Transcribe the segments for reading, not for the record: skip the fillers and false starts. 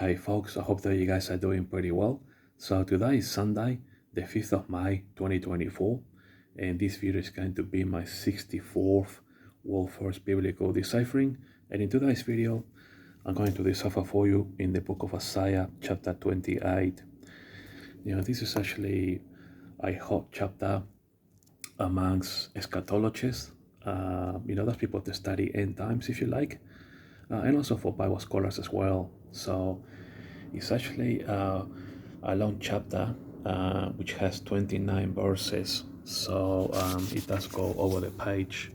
Hey folks, I hope that you guys are doing pretty well. So today is Sunday, the 5th of May 2024, and this video is going to be my 64th World First Biblical Deciphering. And in today's video, I'm going to decipher for you in the book of Isaiah, chapter 28. This is actually a hot chapter amongst eschatologists, those people that study end times, if you like, and also for Bible scholars as well. So it's actually a long chapter which has 29 verses. So it does go over the page,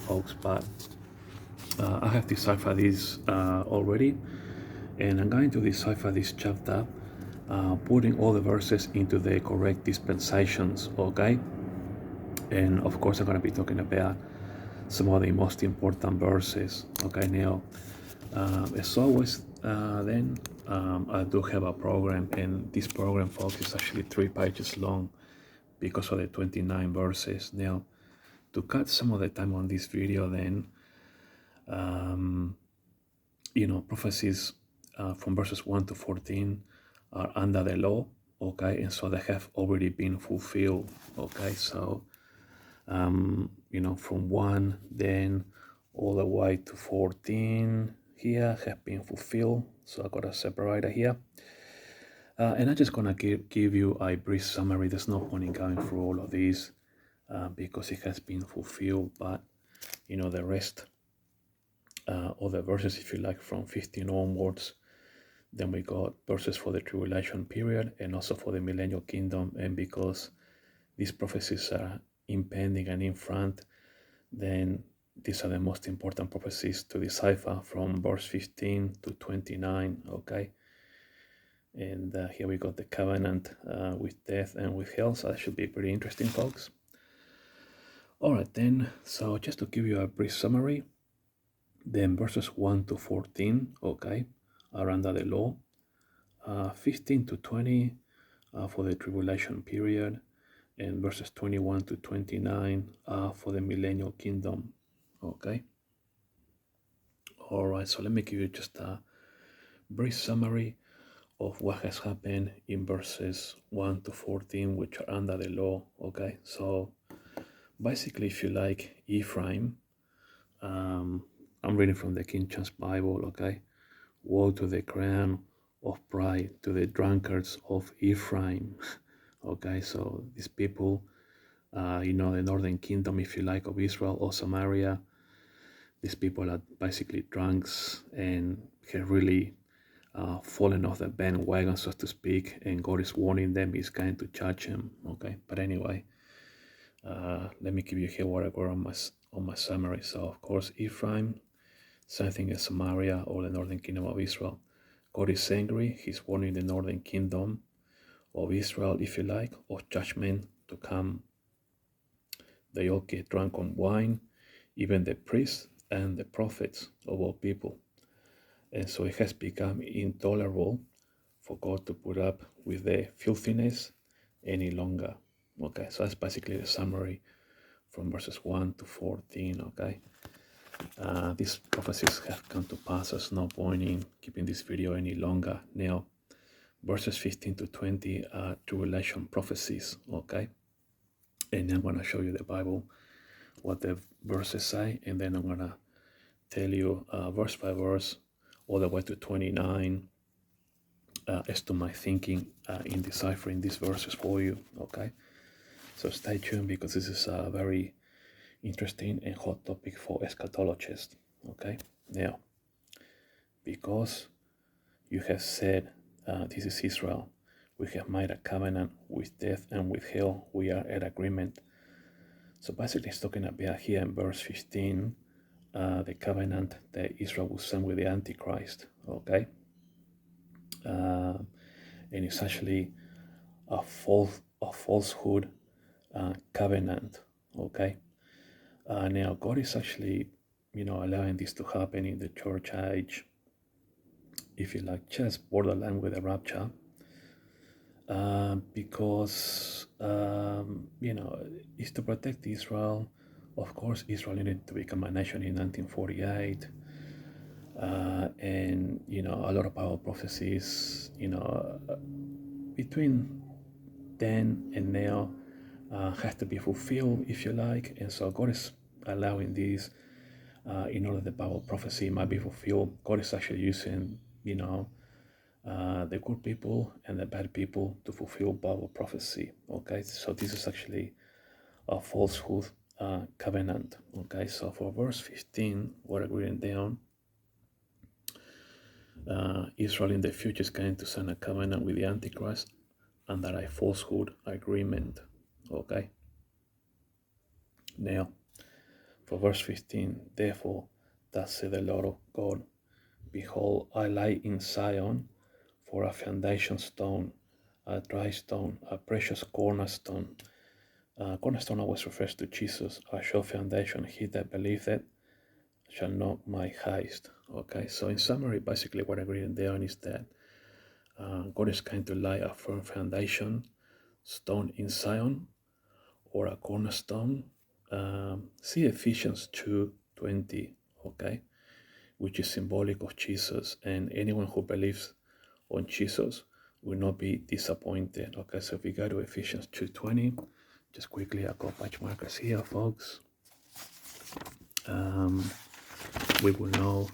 folks, but I have deciphered this already, and I'm going to decipher this chapter putting all the verses into the correct dispensations, okay? And of course, I'm going to be talking about some of the most important verses. Okay, now, as always, I do have a program, and this program, folks, is actually 3 pages long because of the 29 verses. Now, to cut some of the time on this video, then, prophecies from verses 1 to 14 are under the law, okay, and so they have already been fulfilled, okay, so from 1 then all the way to 14 here have been fulfilled. So I got a separator here. And I'm just going to give you a brief summary. There's no point in going through all of these because it has been fulfilled. But, the rest of the verses, if you like, from 15 onwards, then we got verses for the tribulation period and also for the millennial kingdom. And because these prophecies are impending and in front, then these are the most important prophecies to decipher from verse 15 to 29, okay? And here we got the covenant with death and with hell, so that should be pretty interesting, folks. All right, then, so just to give you a brief summary, then verses 1 to 14, okay, are under the law, 15 to 20 for the tribulation period, and verses 21 to 29 for the millennial kingdom, okay? All right, so let me give you just a brief summary of what has happened in verses 1 to 14, which are under the law, okay? So basically, if you like, Ephraim, I'm reading from the King James Bible, okay? Woe to the crown of pride, to the drunkards of Ephraim, okay? So these people, the northern kingdom, if you like, of Israel or Samaria, these people are basically drunks and have really fallen off the bandwagon, so to speak, and God is warning them He's going to judge them. Okay, but anyway, let me give you here what I got on my summary. So of course, Ephraim, same thing as Samaria or the northern kingdom of Israel. God is angry. He's warning the northern kingdom of Israel, if you like, of judgment to come. They all get drunk on wine, even the priests and the prophets of all people. And so it has become intolerable for God to put up with the filthiness any longer. Okay, so that's basically the summary from verses 1 to 14. Okay, these prophecies have come to pass. There's no point in keeping this video any longer. Now, verses 15 to 20 are tribulation prophecies. Okay, and I'm going to show you the Bible, what the verses say, and then I'm going to tell you verse by verse all the way to 29 as to my thinking in deciphering these verses for you, okay? So stay tuned because this is a very interesting and hot topic for eschatologists, okay? Now, because you have said, this is Israel, we have made a covenant with death and with hell, we are at agreement. So basically it's talking about here in verse 15, the covenant that Israel will sign with the Antichrist, okay? And it's actually a falsehood covenant, okay? Now God is actually, allowing this to happen in the church age, if you like, just borderline with the rapture, because, it's to protect Israel. Of course, Israel needed to become a nation in 1948. and a lot of Bible prophecies, between then and now has to be fulfilled, if you like. And so God is allowing this in order the Bible prophecy might be fulfilled. God is actually using, the good people and the bad people to fulfill Bible prophecy. Okay, so this is actually a falsehood covenant. Okay, so for verse 15, what I'm reading down, Israel in the future is going to sign a covenant with the Antichrist under a falsehood agreement. Okay, now for verse 15, therefore, thus saith the Lord of God, behold, I lay in Zion for a foundation stone, a dry stone, a precious cornerstone. Cornerstone always refers to Jesus, a sure foundation. He that believeth shall not my highest. Okay, so in summary, basically what I'm reading there is that God is going to lay a firm foundation stone in Zion, or a cornerstone. See Ephesians 2:20, okay, which is symbolic of Jesus, and anyone who believes on Jesus will not be disappointed. Okay, so if we go to Ephesians 2:20, just quickly, I've got patch markers here, folks. We will know,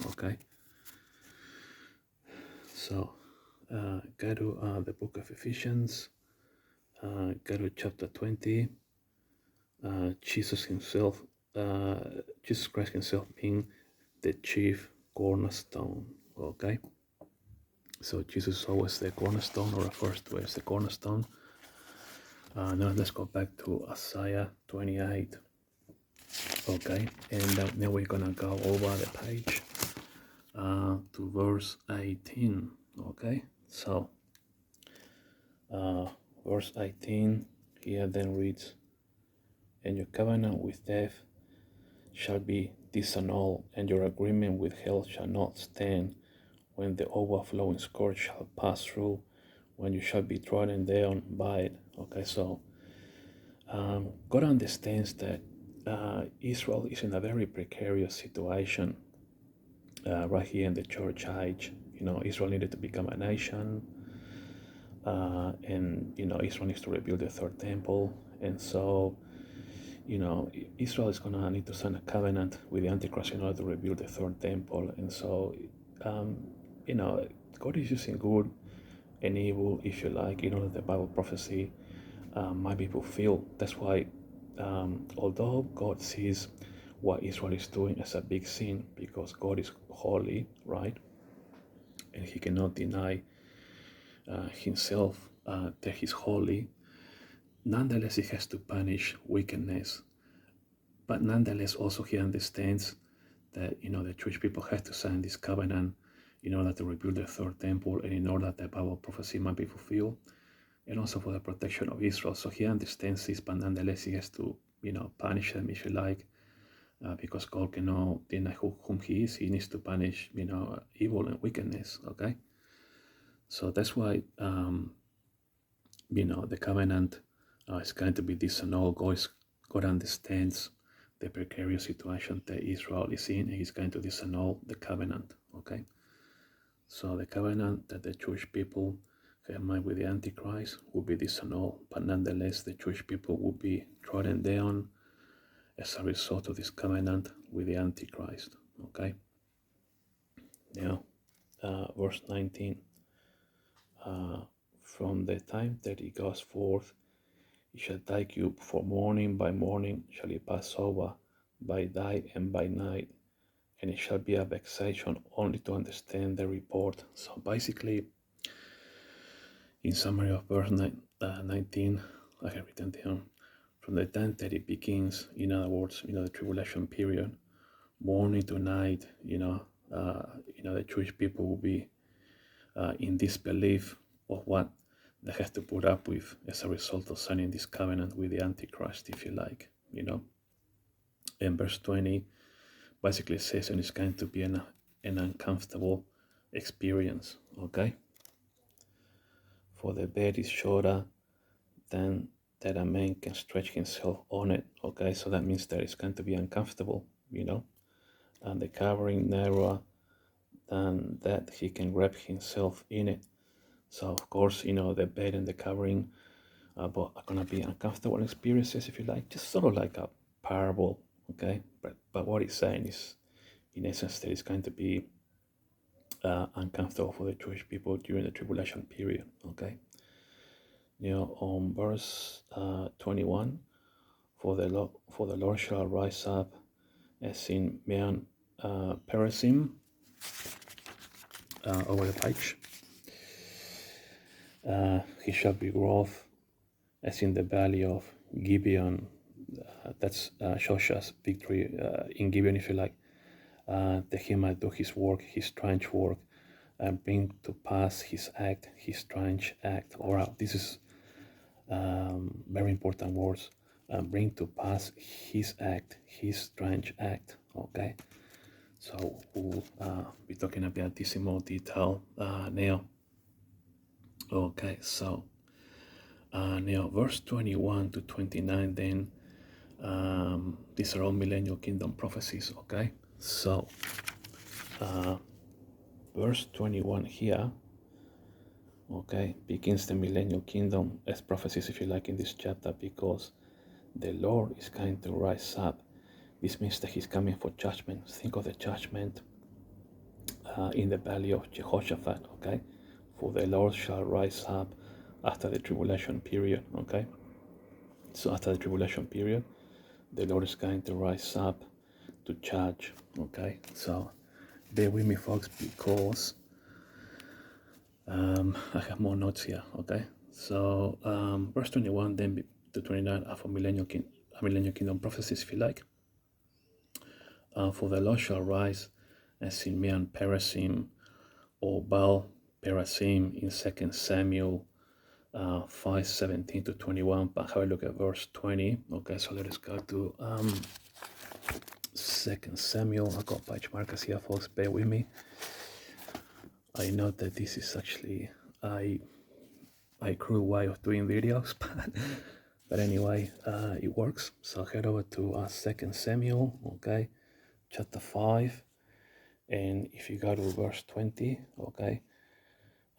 okay. So go to the book of Ephesians, go to chapter 20. Jesus himself, Jesus Christ himself being the chief cornerstone. Okay, so Jesus is always the cornerstone, or refers to as the cornerstone. Now let's go back to Isaiah 28. Okay, and now we're gonna go over the page to verse 18. Okay, so verse 18 here then reads, and your covenant with death shall be disannulled, and your agreement with hell shall not stand, when the overflowing scourge shall pass through, when you shall be trodden down by it. Okay, so God understands that Israel is in a very precarious situation right here in the church age. Israel needed to become a nation, and Israel needs to rebuild the third temple, and so Israel is going to need to sign a covenant with the Antichrist in order to rebuild the third temple. And so, God is using good and evil, if you like, in order that the Bible prophecy might be fulfilled. That's why, although God sees what Israel is doing as a big sin, because God is holy, right? And he cannot deny himself that he's holy. Nonetheless, he has to punish wickedness. But nonetheless, also he understands that the Jewish people have to sign this covenant in order to rebuild the third temple, and in order that the Bible prophecy might be fulfilled, and also for the protection of Israel. So he understands this, but nonetheless he has to punish them, if you like, because God cannot deny whom he is. He needs to punish evil and wickedness. Okay, so that's why the covenant is going to be disannulled. God understands the precarious situation that Israel is in, and he's going to disannul the covenant. Okay, so the covenant that the Jewish people have made with the Antichrist will be disannulled, but nonetheless the Jewish people will be trodden down as a result of this covenant with the Antichrist. Okay, now verse 19, from the time that he goes forth, it shall take you, for morning by morning shall it pass over, by day and by night, and it shall be a vexation only to understand the report. So basically, in summary of verse 19, I have written down, from the time that it begins, in other words, the tribulation period, morning to night, the Jewish people will be in disbelief of what they have to put up with as a result of signing this covenant with the Antichrist, if you like, And verse 20 basically says, and it's going to be an uncomfortable experience, okay? For the bed is shorter than that a man can stretch himself on it, okay? So that means that it's going to be uncomfortable, and the covering narrower than that he can wrap himself in it. So of course, the bed and the covering but are gonna be uncomfortable experiences, if you like, just sort of like a parable, okay? But what he's saying is, in essence, that it's going to be uncomfortable for the Jewish people during the tribulation period, okay? On verse 21, for the Lord shall rise up as in Mount Perazim, over the page. He shall be wroth as in the valley of Gibeon. That's Shosha's victory in Gibeon, if you like. That he might do his work, his strange work, and bring to pass his act, his strange act. This is very important words. Bring to pass his act, his strange act. Okay, so we'll be talking about this in more detail now. Okay, so now verse 21 to 29 then, these are all millennial kingdom prophecies, okay? So verse 21 here, okay, begins the millennial kingdom as prophecies, if you like, in this chapter, because the Lord is going to rise up. This means that he's coming for judgment. Think of the judgment in the valley of Jehoshaphat, okay? For the Lord shall rise up after the tribulation period, okay? So after the tribulation period, the Lord is going to rise up to judge, okay? So bear with me, folks, because I have more notes here, okay? So verse 21 then to 29 are for millennial kingdom prophecies, if you like. For the Lord shall rise as in Mount Perazim or Baal Perazim in 2 Samuel 5:17 to 21. But have a look at verse 20. Okay, so let us go to 2 Samuel. I've got page markers here, folks. Bear with me. I know that this is actually a cruel way of doing videos, but anyway, it works. So head over to 2 Samuel, okay, chapter 5, and if you go to verse 20, okay,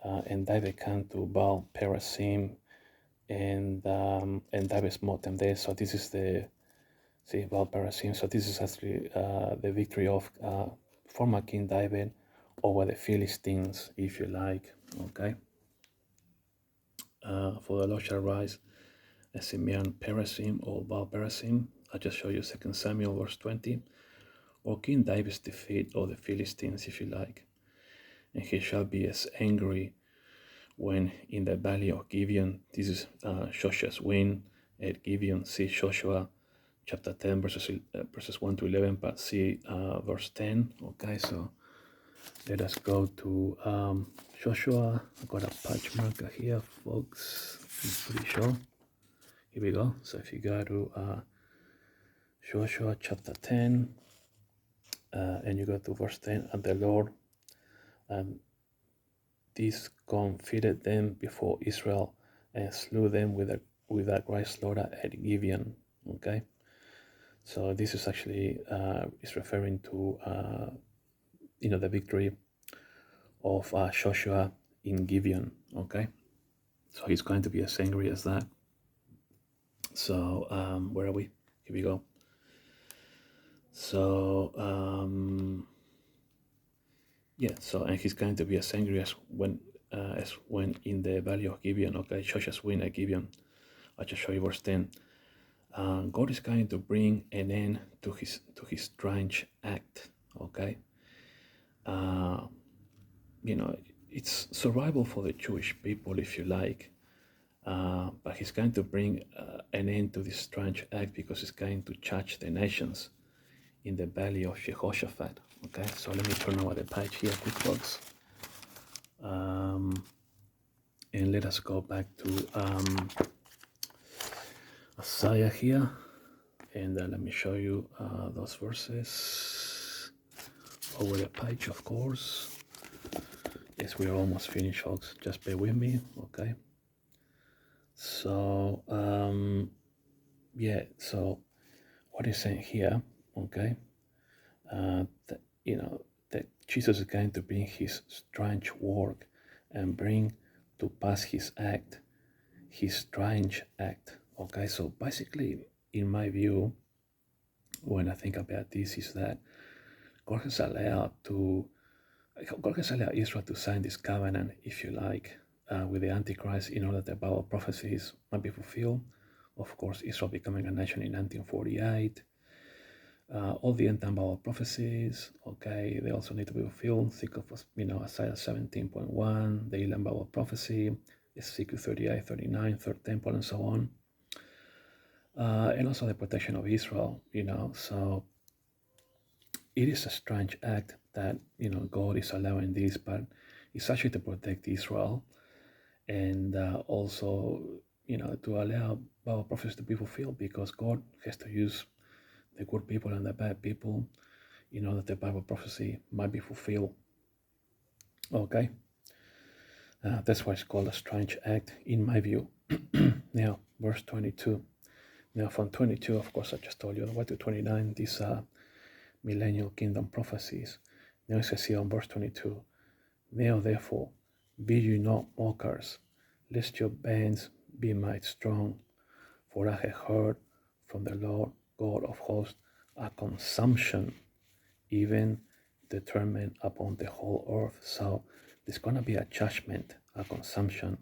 and David came to Baal Perazim, and David smote them there. So this is Baal Perazim. So this is actually the victory of former King David over the Philistines, if you like, okay. For the Lord shall rise as in Mount Perazim or Baal Perazim. I just show you 2 Samuel verse 20. Or King David's defeat of the Philistines, if you like. And he shall be as angry when in the valley of Gibeon. This is Joshua's win at Gibeon. See Joshua chapter 10 verses 1 to 11, but see verse 10. Okay, so let us go to Joshua. I've got a patch marker here, folks. I'm pretty sure. Here we go. So if you go to Joshua chapter 10 and you go to verse 10, and the Lord discomfited them before Israel and slew them with a great slaughter at Gibeon. Okay, so this is actually is referring to the victory of Joshua in Gibeon. Okay, so he's going to be as angry as that. So where are we? Here we go. So so and he's going to be as angry as when in the valley of Gibeon. Okay, Joshua's win at Gibeon. I'll just show you verse 10. God is going to bring an end to his strange act. Okay, it's survival for the Jewish people, if you like, but he's going to bring an end to this strange act because he's going to judge the nations in the valley of Jehoshaphat. Okay, so let me turn over the page here, quick, folks, and let us go back to Isaiah here, and let me show you those verses over the page, of course. Yes, we are almost finished, folks. Just bear with me, okay? So so what is saying here, okay? That Jesus is going to bring his strange work and bring to pass his act, his strange act. Okay, so basically, in my view, when I think about this, is that God has allowed Israel to sign this covenant, if you like, with the Antichrist in order that the Bible prophecies might be fulfilled. Of course, Israel becoming a nation in 1948. All the end time Bible prophecies, okay, they also need to be fulfilled. Think of, Isaiah 17.1, the Elam Bible prophecy, Ezekiel 38, 39, third temple, and so on. And also the protection of Israel, so it is a strange act that, God is allowing this, but it's actually to protect Israel and also, to allow Bible prophecies to be fulfilled, because God has to use the good people and the bad people in order that the Bible prophecy might be fulfilled. Okay? That's why it's called a strange act, in my view. Now, verse 22. Now, from 22, of course, I just told you, all the way to 29, these are millennial kingdom prophecies. Now it says here on verse 22, now therefore, be you not mockers, lest your bands be made strong. For I have heard from the Lord God of hosts a consumption, even determined upon the whole earth. So there's going to be a judgment, a consumption,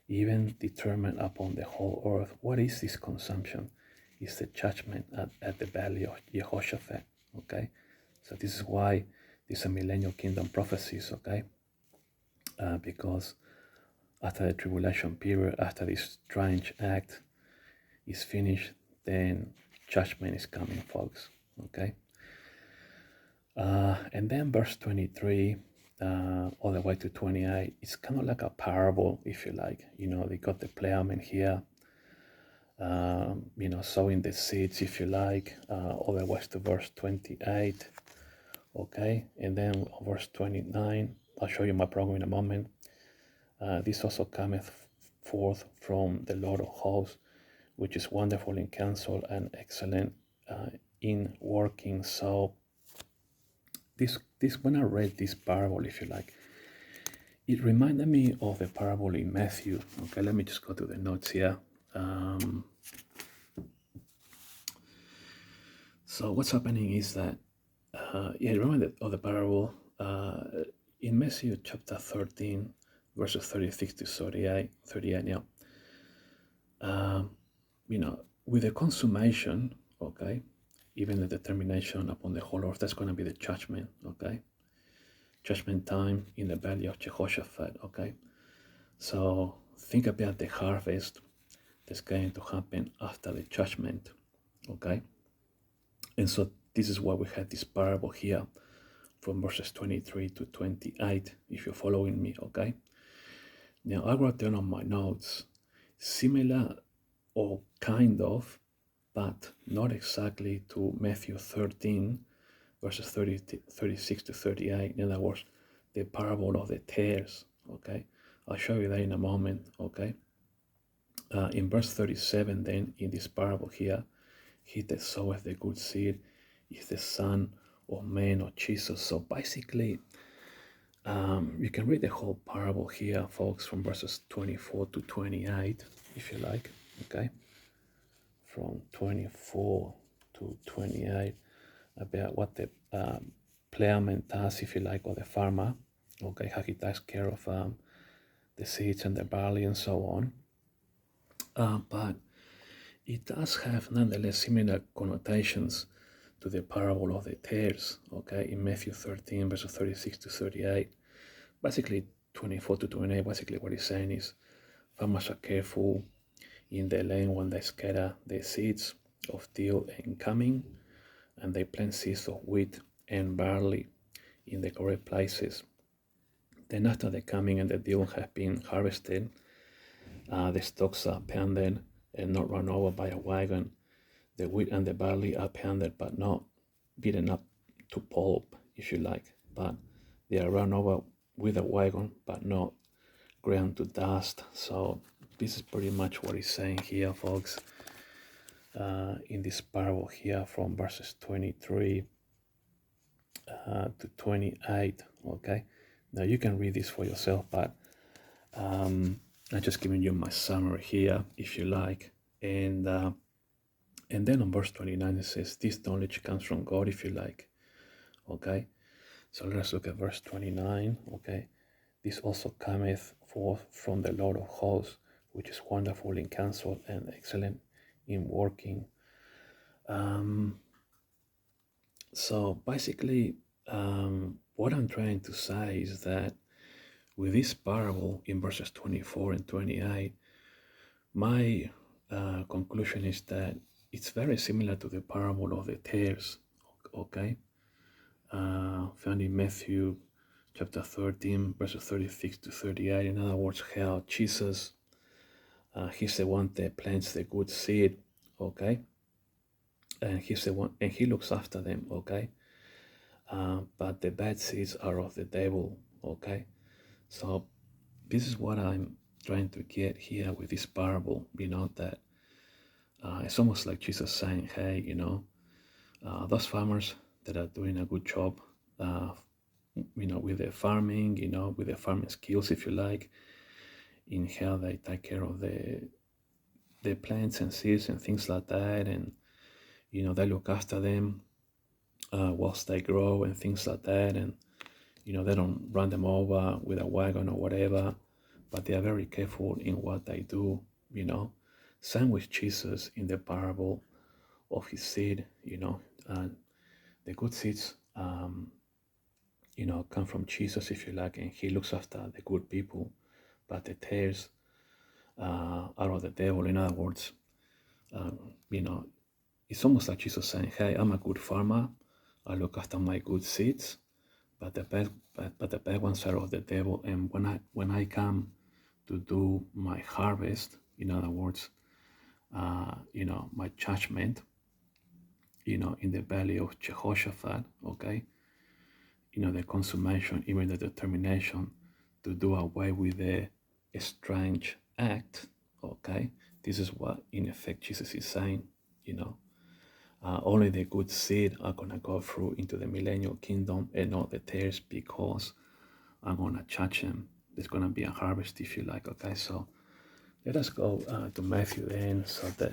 even determined upon the whole earth. What is this consumption? It's the judgment at the valley of Jehoshaphat. Okay, so this is why these are millennial kingdom prophecies. Okay, because after the tribulation period, after this strange act is finished, then judgment is coming, folks. Okay, and then verse 23 all the way to 28, it's kind of like a parable, if you like. They got the plowman here, sowing the seeds, if you like, all the way to verse 28. Okay, and then verse 29, I'll show you my program in a moment. This also cometh forth from the Lord of hosts, which is wonderful in counsel and excellent in working. So this when I read this parable, if you like, it reminded me of the parable in Matthew. Okay, let me just go to the notes here. So what's happening is that, remember of the parable in Matthew chapter 13, verses 36 to 38 now. With the consummation, okay, even the determination upon the whole earth, that's going to be the judgment, okay? Judgment time in the valley of Jehoshaphat, okay? So think about the harvest that's going to happen after the judgment, okay? And so this is why we had this parable here from verses 23 to 28, if you're following me, okay? Now I wrote down on my notes, similar or kind of, but not exactly, to Matthew 13, verses 36 to 38. In other words, the parable of the tares, okay? I'll show you that in a moment, okay? In verse 37 then, in this parable here, he that soweth the good seed is the Son of Man, or Jesus. So basically, you can read the whole parable here, folks, from verses 24 to 28, if you like, okay? From 24 to 28, about what the plowman does, if you like, or the farmer, okay, how he takes care of the seeds and the barley and so on. But it does have nonetheless similar connotations to the parable of the tares, okay, in Matthew 13, verses 36 to 38. Basically, 24 to 28, basically what he's saying is farmers are careful in the land when they scatter the seeds of teal and cumin, and they plant seeds of wheat and barley in the correct places. Then after the cumin and the teal have been harvested, the stalks are pounded and not run over by a wagon. The wheat and the barley are pounded but not beaten up to pulp, if you like, but they are run over with a wagon but not ground to dust. So this is pretty much what he's saying here, folks, in this parable here from verses 23 to 28. Okay, now you can read this for yourself, but I'm just giving you my summary here, if you like. And then on verse 29 it says, "This knowledge comes from God, if you like." Okay, so let's look at verse 29. Okay, "This also cometh forth from the Lord of hosts, which is wonderful in counsel and excellent in working." So basically, what I'm trying to say is that with this parable in verses 24 and 28, my conclusion is that it's very similar to the parable of the tares, okay? Found in Matthew chapter 13, verses 36 to 38. In other words, how Jesus, he's the one that plants the good seed, okay? And he's the one, and he looks after them, okay? But the bad seeds are of the devil, okay? So this is what I'm trying to get here with this parable, that it's almost like Jesus saying, hey, those farmers that are doing a good job, with their farming, with their farming skills, if you like, in how they take care of the plants and seeds and things like that. And, they look after them whilst they grow and things like that. And, they don't run them over with a wagon or whatever, but they are very careful in what they do, Same with Jesus in the parable of his seed, and the good seeds, come from Jesus, if you like, and he looks after the good people, but the tares are of the devil. In other words, it's almost like Jesus saying, hey, I'm a good farmer, I look after my good seeds, but the bad ones are of the devil. And when I come to do my harvest, in other words, my judgment, in the valley of Jehoshaphat, okay, the consummation, even the determination to do away with the strange act, okay, this is what in effect Jesus is saying, only the good seed are going to go through into the millennial kingdom and not the tares, because I'm going to judge them. There's going to be a harvest, if you like, okay? So let us go to Matthew then, so that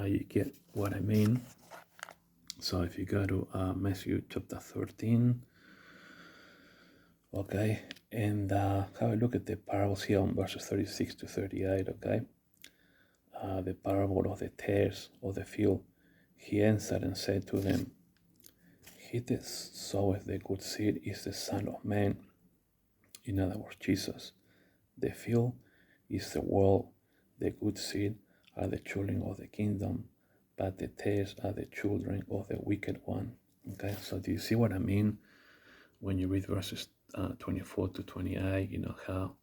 you get what I mean. So if you go to Matthew chapter 13, okay, and have a look at the parables here on verses 36 to 38, okay? The parable of the tares of the field. He answered and said to them, "He that soweth the good seed is the Son of Man." In other words, Jesus. "The field is the world, the good seed are the children of the kingdom, but the tares are the children of the wicked one." Okay, so do you see what I mean when you read verses 24 to 28? How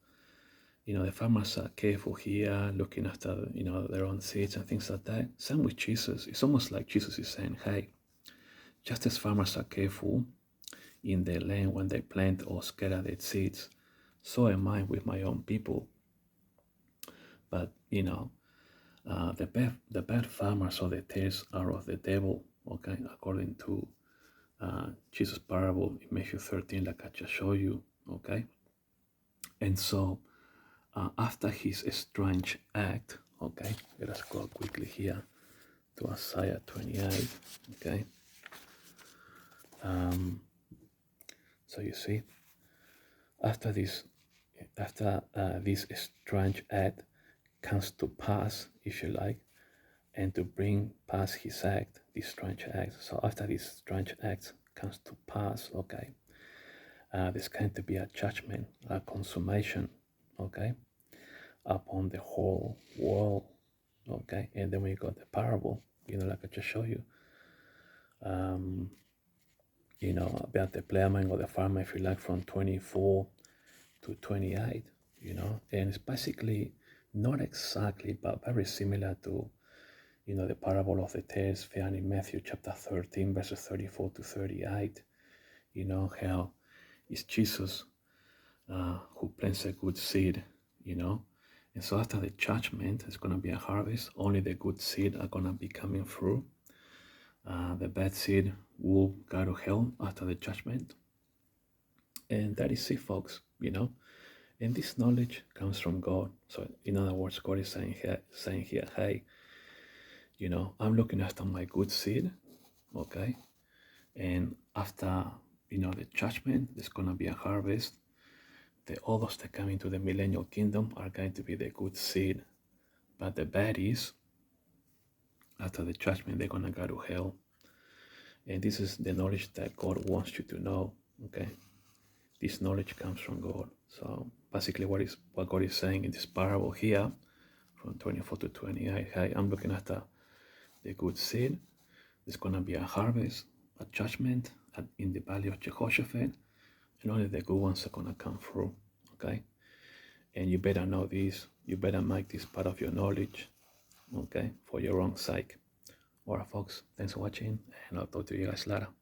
the farmers are careful here, looking after their own seeds and things like that. Same with Jesus. It's almost like Jesus is saying, hey, just as farmers are careful in their land when they plant or scatter their seeds, so am I with my own people. But the bad farmers or the tares are of the devil, okay, according to Jesus' parable in Matthew 13, like I just showed you, okay. And so after his strange act, okay, let us go quickly here to Isaiah 28, okay. So you see, after this strange act comes to pass, if you like, and to bring past his act, this strange act. So after this strange act comes to pass, okay, there's going to be a judgment, a consummation, okay, upon the whole world, okay. And then we got the parable, like I just showed you, about the ploughman or the farmer, if you like, from 24 to 28, and it's basically not exactly, but very similar to, the parable of the tares found in Matthew chapter 13, verses 34 to 38, how it's Jesus who plants a good seed, and so after the judgment, it's going to be a harvest. Only the good seed are going to be coming through. The bad seed will go to hell after the judgment. And that is it, folks, And this knowledge comes from God. So in other words, God is saying here, hey, I'm looking after my good seed, okay? And after, the judgment, there's going to be a harvest. The others that come into the millennial kingdom are going to be the good seed. But the baddies, after the judgment, they're going to go to hell. And this is the knowledge that God wants you to know, okay? This knowledge comes from God. So basically what God is saying in this parable here, from 24 to 28, hey, I'm looking at the good seed. There's going to be a harvest, a judgment in the valley of Jehoshaphat, and only the good ones are going to come through, okay? And you better know this. You better make this part of your knowledge, okay, for your own sake. All right, folks, thanks for watching, and I'll talk to you guys later.